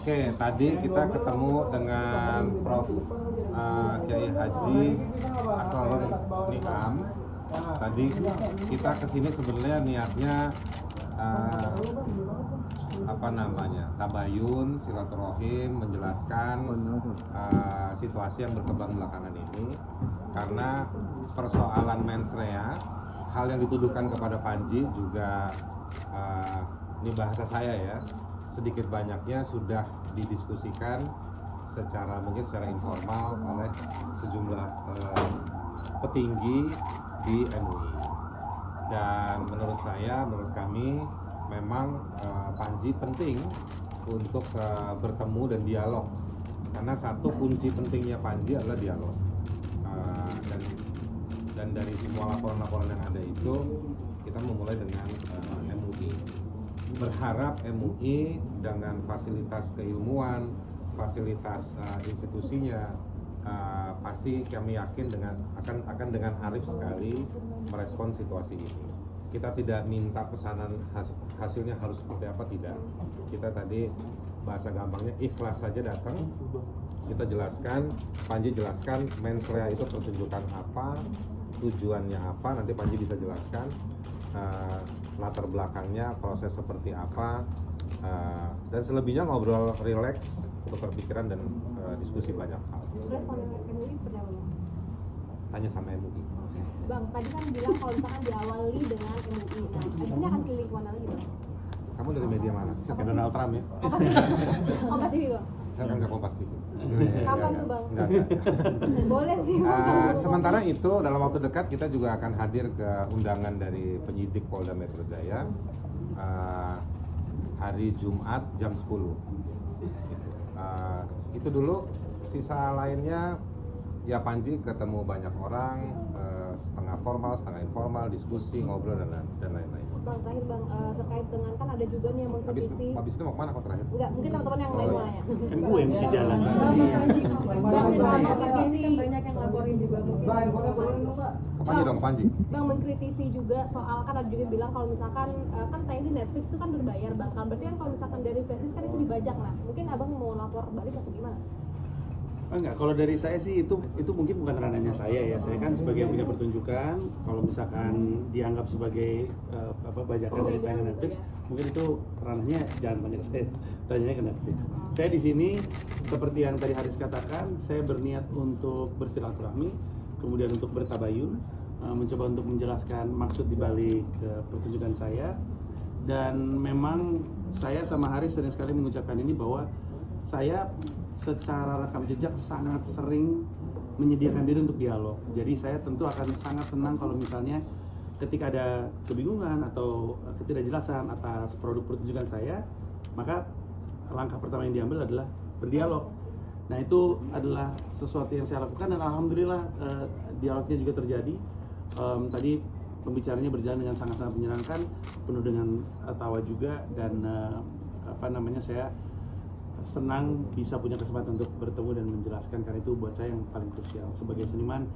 Oke, tadi kita ketemu dengan Prof. Kiai Haji Asrorun Niam. Tadi kita kesini sebenarnya niatnya tabayun, silaturahim, menjelaskan situasi yang berkembang belakangan ini. Karena persoalan mensrea, hal yang dituduhkan kepada Panji juga ini bahasa saya ya, sedikit banyaknya sudah didiskusikan mungkin secara informal oleh sejumlah petinggi di MUI. Dan menurut kami memang Panji penting untuk bertemu dan dialog, karena satu kunci pentingnya Panji adalah dialog. Dan dari semua laporan-laporan yang ada itu, kita memulai dengan MUI. Berharap MUI dengan fasilitas keilmuan, fasilitas institusinya, pasti kami yakin akan dengan arif sekali merespon situasi ini. Kita tidak minta pesanan hasilnya harus seperti apa, tidak. Kita tadi bahasa gampangnya ikhlas saja datang. Kita jelaskan, Panji jelaskan mensrea itu pertunjukan apa, tujuannya apa, nanti Panji bisa jelaskan latar belakangnya, proses seperti apa, dan selebihnya ngobrol rileks, tukar pikiran dan diskusi banyak hal. Respon MUI seperti apa, Bang? Tanya sama MUI. Bang, tadi kan bilang kalau misalkan diawali dengan MUI, nah di sini akan keliling kemana lagi, Bang? Kamu dari media mana? Kayak Donald Trump ya? Kompas TV, Bang? Saya kan nggak Kompas TV. Kapan tuh, Bang? Enggak. Boleh sih, Bang. Sementara itu dalam waktu dekat kita juga akan hadir ke undangan dari penyidik Polda Metro Jaya hari Jumat jam 10. Itu dulu, sisa lainnya ya Panji ketemu banyak orang, setengah formal, setengah informal, diskusi, ngobrol dan lain-lain. Bang, terakhir Bang, terkait dengan kan ada juga nih yang mengkritisi. Habis itu mau kemana kok terakhir? Enggak, mungkin teman-teman yang lain mau nanya. Kan gue yang mesti jalan. Bang, mengkritisi kan banyak yang laporin juga mungkin. Ke Panji dong, Panji. Bang, mengkritisi juga soal kan ada juga bilang kalau misalkan kan tayang di Netflix itu kan berbayar, Bang. Kan berarti kan kalau misalkan dari Netflix kan itu dibajak. Nah, mungkin Abang mau lapor balik atau gimana? Enggak, kalau dari saya sih itu mungkin bukan ranahnya saya ya. Saya kan sebagai yang punya pertunjukan, kalau misalkan dianggap sebagai bajakan dari tayangan Netflix, mungkin itu ranahnya jangan tanya ke saya, tanyanya ke Netflix. Saya di sini seperti yang tadi Haris katakan, saya berniat untuk bersilaturahmi, kemudian untuk bertabayun, mencoba untuk menjelaskan maksud dibalik pertunjukan saya. Dan memang saya sama Haris sering sekali mengucapkan ini bahwa saya secara rekam jejak sangat sering menyediakan diri untuk dialog. Jadi saya tentu akan sangat senang kalau misalnya ketika ada kebingungan atau ketidakjelasan atas produk pertunjukan saya, maka langkah pertama yang diambil adalah berdialog. Nah, itu adalah sesuatu yang saya lakukan dan alhamdulillah dialognya juga terjadi. Tadi pembicaranya berjalan dengan sangat-sangat menyenangkan, penuh dengan tawa juga, dan saya senang bisa punya kesempatan untuk bertemu dan menjelaskan, karena itu buat saya yang paling krusial. Sebagai seniman,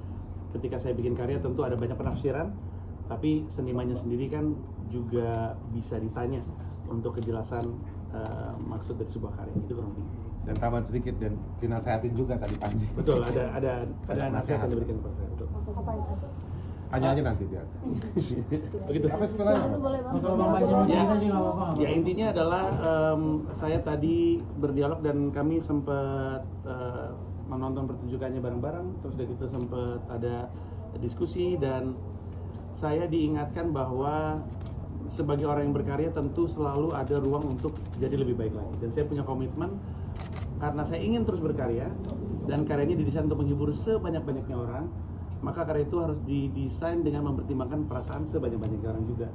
ketika saya bikin karya tentu ada banyak penafsiran, tapi senimannya sendiri kan juga bisa ditanya untuk kejelasan maksud dari sebuah karya. Itu kurang lebih. Dan tambahan sedikit, dan dinasehatin juga tadi Panji. Betul, ada nasihat yang diberikan kepada saya. Betul. Apa itu? Tanya aja nanti dia. Begitu. Apa sebenarnya? Boleh, Bang. Kalau Bang Panji mau Ya, juga nggak apa-apa. ya intinya adalah saya tadi berdialog dan kami sempat menonton pertunjukannya bareng-bareng, terus dari itu sempat ada diskusi, dan saya diingatkan bahwa sebagai orang yang berkarya tentu selalu ada ruang untuk jadi lebih baik lagi, dan saya punya komitmen karena saya ingin terus berkarya dan karyanya didesain untuk menghibur sebanyak-banyaknya orang, maka karya itu harus didesain dengan mempertimbangkan perasaan sebanyak-banyaknya orang juga.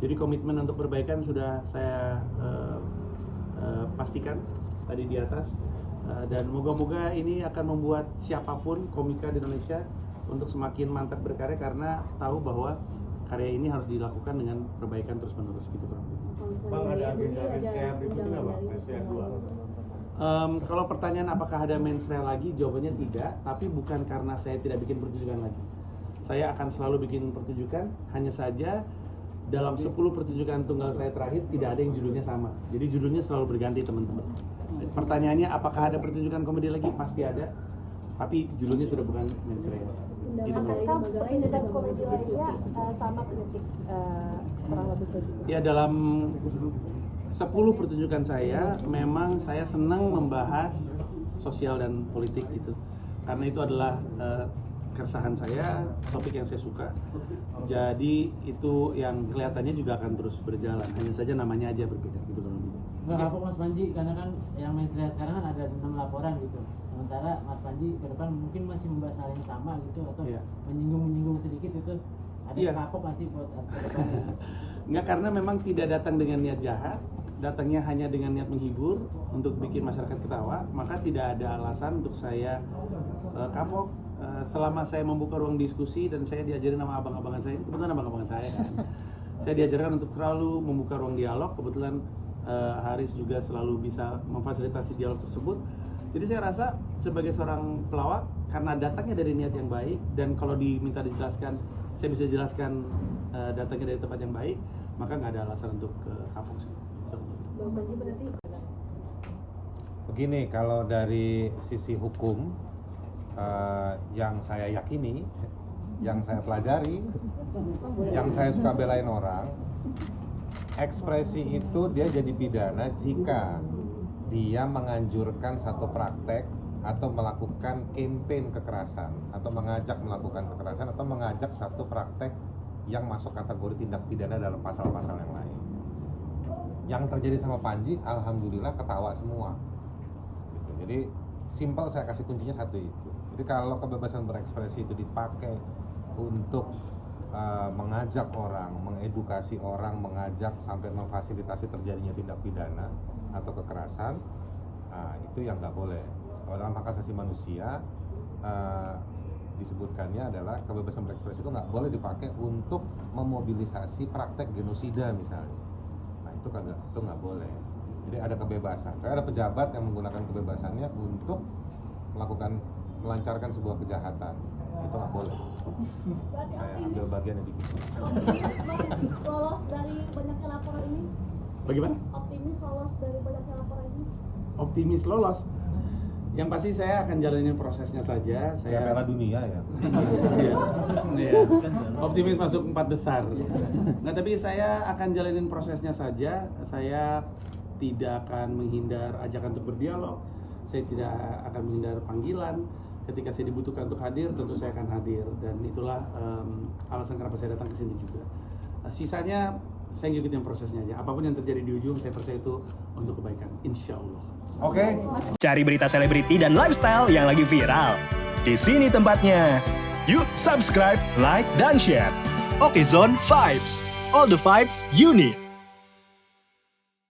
Jadi komitmen untuk perbaikan sudah saya pastikan tadi di atas, dan moga-moga ini akan membuat siapapun komika di Indonesia untuk semakin mantap berkarya, karena tahu bahwa karya ini harus dilakukan dengan perbaikan terus-menerus gitu kurang lebih. Bang, ada agenda mensrea berikutnya nggak, Bang? Mensrea 2? Kalau pertanyaan apakah ada mensrea lagi, jawabannya tidak, tapi bukan karena saya tidak bikin pertunjukan lagi. Saya akan selalu bikin pertunjukan, hanya saja dalam 10 pertunjukan tunggal saya terakhir tidak ada yang judulnya sama. Jadi judulnya selalu berganti, teman-teman. Pertanyaannya apakah ada pertunjukan komedi lagi? Pasti ada. Tapi judulnya sudah bukan mensreanya. Gitu, Mbak. Apakah pertunjukan komedi lainnya sama kritik kurang lebih kayak gitu? Ya dalam 10 pertunjukan saya, memang saya senang membahas sosial dan politik gitu. Karena itu adalah keresahan saya, topik yang saya suka. Jadi itu yang kelihatannya juga akan terus berjalan. Hanya saja namanya aja berbeda gitu kalau gitu. Nggak kapok Mas Panji, karena kan yang mensreanya sekarang kan ada 6 laporan gitu. Sementara Mas Panji ke depan mungkin masih membahas hal yang sama gitu, atau Iya. menyinggung sedikit itu. Ada Iya. kapok nggak sih buat ke depannya? Enggak, karena memang tidak datang dengan niat jahat, datangnya hanya dengan niat menghibur untuk bikin masyarakat ketawa, maka tidak ada alasan untuk saya kapok. Selama saya membuka ruang diskusi dan saya diajarin sama abang-abangan saya, ini kebetulan abang-abangan saya kan, saya diajarkan untuk selalu membuka ruang dialog. Kebetulan Haris juga selalu bisa memfasilitasi dialog tersebut. Jadi saya rasa sebagai seorang pelawak, karena datangnya dari niat yang baik, dan kalau diminta dijelaskan, saya bisa jelaskan datangnya dari tempat yang baik, maka nggak ada alasan untuk kapok sih. Bang Panji berarti Begini, kalau dari sisi hukum yang saya yakini, yang saya pelajari, yang saya suka belain orang, ekspresi itu dia jadi pidana jika dia menganjurkan satu praktek atau melakukan campaign kekerasan, atau mengajak melakukan kekerasan, atau mengajak satu praktek yang masuk kategori tindak pidana dalam pasal-pasal yang lain. Yang terjadi sama Panji, alhamdulillah ketawa semua. Gitu. Jadi simpel, saya kasih kuncinya satu itu. Jadi kalau kebebasan berekspresi itu dipakai untuk mengajak orang, mengedukasi orang, mengajak sampai memfasilitasi terjadinya tindak pidana atau kekerasan, itu yang nggak boleh. Kalau dalam hak asasi manusia disebutkannya adalah kebebasan berekspresi itu nggak boleh dipakai untuk memobilisasi praktek genosida misalnya. Nah itu nggak boleh. Jadi ada kebebasan. Kayak ada pejabat yang menggunakan kebebasannya untuk melancarkan sebuah kejahatan, itu nggak boleh. Saya ambil bagian yang dikit. lolos dari banyaknya laporan ini? Bagaimana? Optimis lolos dari banyaknya laporan ini? Optimis lolos. Yang pasti saya akan jalanin prosesnya saja. Saya Piala Dunia ya. Iya. Optimis masuk 4 besar. Nah, tapi saya akan jalanin prosesnya saja. Saya tidak akan menghindar ajakan untuk berdialog. Saya tidak akan menghindar panggilan. Ketika saya dibutuhkan untuk hadir, tentu saya akan hadir. Dan itulah alasan kenapa saya datang ke sini juga. Sisanya saya ngikutin prosesnya aja. Apapun yang terjadi di ujung, saya percaya itu untuk kebaikan. Insya Allah. Oke. Cari berita selebriti dan lifestyle yang lagi viral. Di sini tempatnya. Yuk subscribe, like, dan share. Oke Zone Vibes. All the vibes you need.